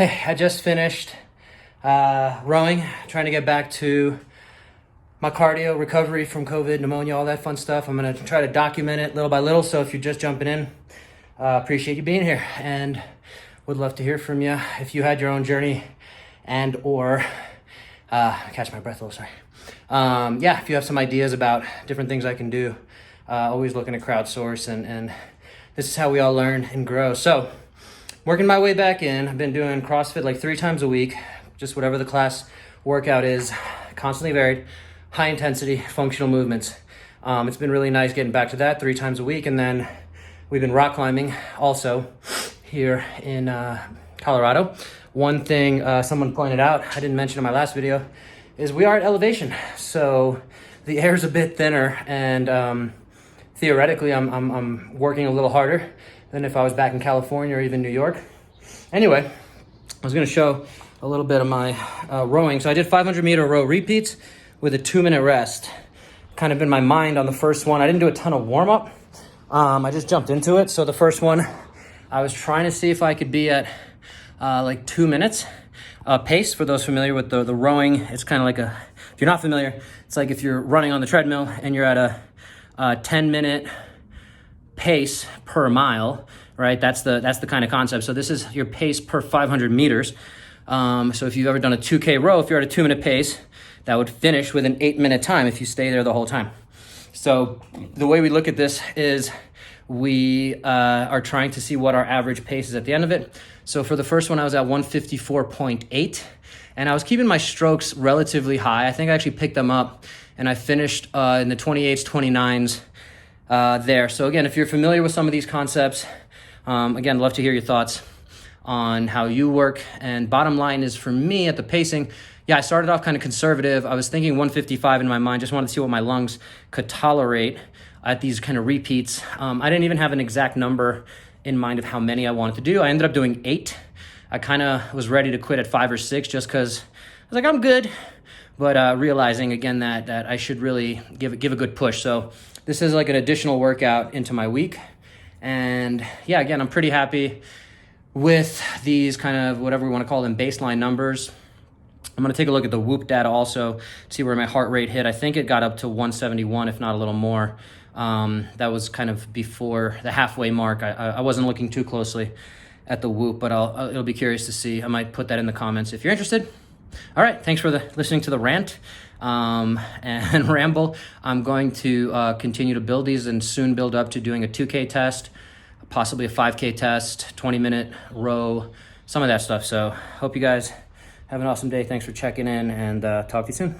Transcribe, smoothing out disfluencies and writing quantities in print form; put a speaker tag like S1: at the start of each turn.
S1: Hey, I just finished rowing, trying to get back to my cardio, recovery from COVID, pneumonia, all that fun stuff. I'm gonna try to document it little by little. So if you're just jumping in, appreciate you being here and would love to hear from you. If you had your own journey and or, catch my breath a little, sorry. Yeah, if you have some ideas about different things I can do, always looking to crowdsource and this is how we all learn and grow. So working my way back in, I've been doing CrossFit like 3 times a week, just whatever the class workout is, constantly varied, high intensity, functional movements. It's been really nice getting back to that 3 times a week. And then we've been rock climbing also here in Colorado. One thing someone pointed out, I didn't mention in my last video, is we are at elevation. So the air's a bit thinner and theoretically I'm working a little harder than if I was back in California or even New York. Anyway, I was gonna show a little bit of my rowing. So I did 500-meter row repeats with a 2-minute rest. Kind of in my mind on the first one. I didn't do a ton of warm up. I just jumped into it. So the first one, I was trying to see if I could be at like 2 minutes pace. For those familiar with the rowing, it's kind of like if you're not familiar, it's like if you're running on the treadmill and you're at a 10-minute pace per mile, right? That's the kind of concept. So this is your pace per 500 meters. So if you've ever done a 2K row, if you're at a 2-minute pace, that would finish with an 8-minute time if you stay there the whole time. So the way we look at this is we are trying to see what our average pace is at the end of it. So for the first one, I was at 154.8 and I was keeping my strokes relatively high. I think I actually picked them up and I finished in the 28s, 29s, there. So again, if you're familiar with some of these concepts, again, love to hear your thoughts on how you work. And bottom line is for me at the pacing, yeah, I started off kind of conservative. I was thinking 155 in my mind, just wanted to see what my lungs could tolerate at these kind of repeats. I didn't even have an exact number in mind of how many I wanted to do. I ended up doing 8. I kind of was ready to quit at 5 or 6 just because I was like, I'm good. But realizing again that I should really give a good push. So this is like an additional workout into my week. And yeah, again, I'm pretty happy with these kind of, whatever we want to call them, baseline numbers. I'm going to take a look at the Whoop data also, see where my heart rate hit. I think it got up to 171, if not a little more. That was kind of before the halfway mark. I wasn't looking too closely at the Whoop, but it'll be curious to see. I might put that in the comments if you're interested. All right, thanks for listening to the rant and ramble. I'm going to continue to build these and soon build up to doing a 2K test, possibly a 5K test, 20-minute row, some of that stuff. So hope you guys have an awesome day. Thanks for checking in and talk to you soon.